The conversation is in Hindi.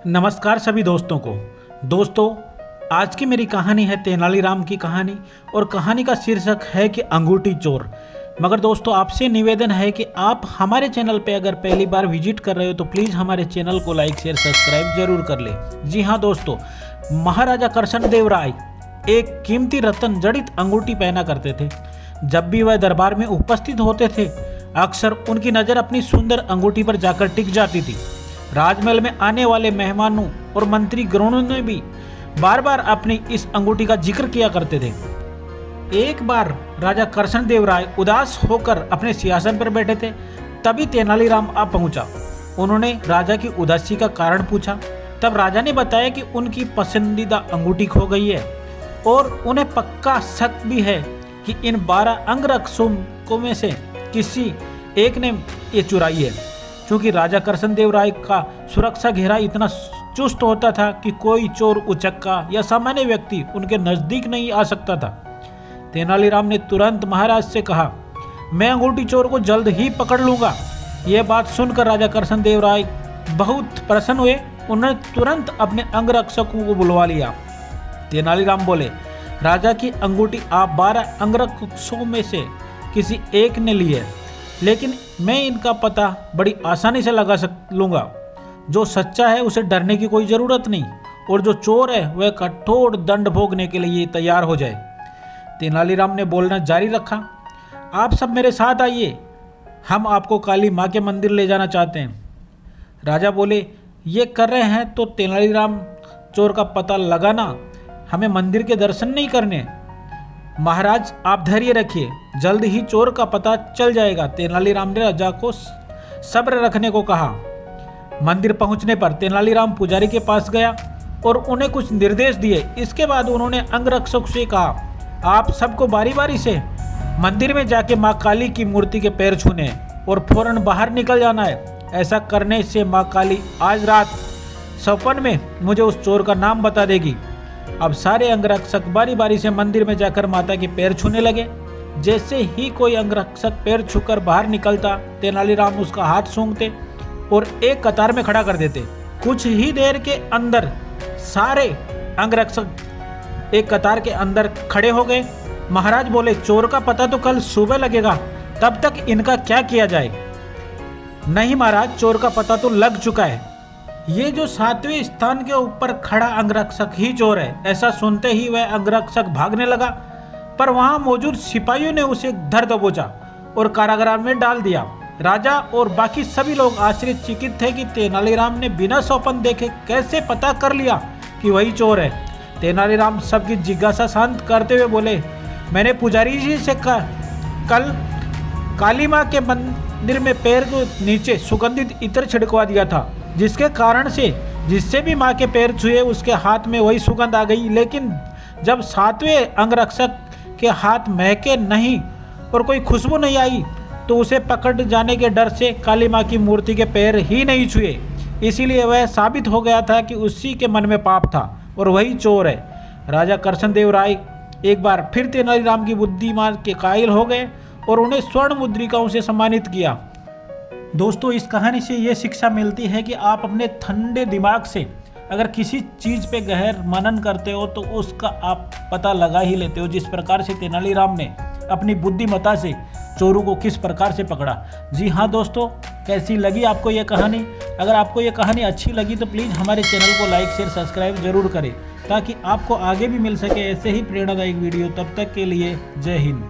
नमस्कार सभी दोस्तों को। दोस्तों, आज की मेरी कहानी है तेनालीराम की कहानी और कहानी का शीर्षक है कि अंगूठी चोर। मगर दोस्तों, आपसे निवेदन है कि आप हमारे चैनल पे अगर पहली बार विजिट कर रहे हो तो प्लीज़ हमारे चैनल को लाइक शेयर सब्सक्राइब जरूर कर ले। जी हाँ दोस्तों, महाराजा कृष्णदेव राय एक कीमती रत्न जड़ित अंगूठी पहना करते थे। जब भी वह दरबार में उपस्थित होते थे अक्सर उनकी नज़र अपनी सुंदर अंगूठी पर जाकर टिक जाती थी। राजमहल में आने वाले मेहमानों और मंत्री गणों ने भी बार बार अपनी इस अंगूठी का जिक्र किया करते थे। एक बार राजा कृष्णदेव राय उदास होकर अपने सिंहासन पर बैठे थे, तभी तेनालीराम आ पहुंचा। उन्होंने राजा की उदासी का कारण पूछा। तब राजा ने बताया कि उनकी पसंदीदा अंगूठी खो गई है और उन्हें पक्का शक भी है कि इन 12 अंगरक्षकों में से किसी एक ने ये चुराई है। क्योंकि राजा कृष्णदेव राय का सुरक्षा घेरा इतना चुस्त होता था कि कोई चोर उचक्का या सामान्य व्यक्ति उनके नज़दीक नहीं आ सकता था। तेनालीराम ने तुरंत महाराज से कहा, मैं अंगूठी चोर को जल्द ही पकड़ लूंगा। यह बात सुनकर राजा कृष्णदेव राय बहुत प्रसन्न हुए। उन्होंने तुरंत अपने अंगरक्षकों को बुलवा लिया। तेनालीराम बोले, राजा की अंगूठी आप 12 अंगरक्षकों में से किसी एक ने ली है, लेकिन मैं इनका पता बड़ी आसानी से लगा लूँगा। जो सच्चा है उसे डरने की कोई ज़रूरत नहीं और जो चोर है वह कठोर दंड भोगने के लिए तैयार हो जाए। तेनालीराम ने बोलना जारी रखा, आप सब मेरे साथ आइए, हम आपको काली माँ के मंदिर ले जाना चाहते हैं। राजा बोले, ये कर रहे हैं तो तेनालीराम चोर का पता लगाना, हमें मंदिर के दर्शन नहीं करने। महाराज आप धैर्य रखिए, जल्द ही चोर का पता चल जाएगा। तेनालीराम ने राजा को सब्र रखने को कहा। मंदिर पहुंचने पर तेनालीराम पुजारी के पास गया और उन्हें कुछ निर्देश दिए। इसके बाद उन्होंने अंगरक्षक से कहा, आप सबको बारी बारी से मंदिर में जाके माँ काली की मूर्ति के पैर छूने और फौरन बाहर निकल जाना है। ऐसा करने से माँ काली आज रात सपन में मुझे उस चोर का नाम बता देगी। अब सारे अंगरक्षक बारी बारी से मंदिर में जाकर माता के पैर छूने लगे। जैसे ही कोई अंगरक्षक पैर छूकर बाहर निकलता, तेनालीराम उसका हाथ सूंघते और एक कतार में खड़ा कर देते। कुछ ही देर के अंदर सारे अंगरक्षक एक कतार के अंदर खड़े हो गए। महाराज बोले, चोर का पता तो कल सुबह लगेगा, तब तक इनका क्या किया जाए? नहीं महाराज, चोर का पता तो लग चुका है। ये जो 7वें स्थान के ऊपर खड़ा अंगरक्षक ही चोर है। ऐसा सुनते ही वह अंगरक्षक भागने लगा, पर वहां मौजूद सिपाहियों ने उसे धर दबोचा और कारागार में डाल दिया। राजा और बाकी सभी लोग आश्चर्यचकित थे कि तेनालीराम ने बिना सौपन देखे कैसे पता कर लिया कि वही चोर है। तेनालीराम सबकी जिज्ञासा शांत करते हुए बोले, मैंने पुजारी जी से कल काली माँ के मंदिर में पैर के नीचे सुगंधित इत्र छिड़कवा दिया था, जिसके कारण से जिससे भी माँ के पैर छुए उसके हाथ में वही सुगंध आ गई। लेकिन जब 7वें अंगरक्षक के हाथ महके नहीं और कोई खुशबू नहीं आई तो उसे पकड़ जाने के डर से काली माँ की मूर्ति के पैर ही नहीं छुए। इसीलिए वह साबित हो गया था कि उसी के मन में पाप था और वही चोर है। राजा कृष्णदेव राय एक बार फिर तेनालीराम की बुद्धिमान के कायल हो गए और उन्हें स्वर्ण मुद्रिकाओं से सम्मानित किया। दोस्तों, इस कहानी से ये शिक्षा मिलती है कि आप अपने ठंडे दिमाग से अगर किसी चीज़ पे गहर मनन करते हो तो उसका आप पता लगा ही लेते हो। जिस प्रकार से तेनालीराम ने अपनी बुद्धिमत्ता से चोरों को किस प्रकार से पकड़ा। जी हाँ दोस्तों, कैसी लगी आपको ये कहानी? अगर आपको ये कहानी अच्छी लगी तो प्लीज़ हमारे चैनल को लाइक शेयर सब्सक्राइब जरूर करें, ताकि आपको आगे भी मिल सके ऐसे ही प्रेरणादायक वीडियो। तब तक के लिए जय हिंद।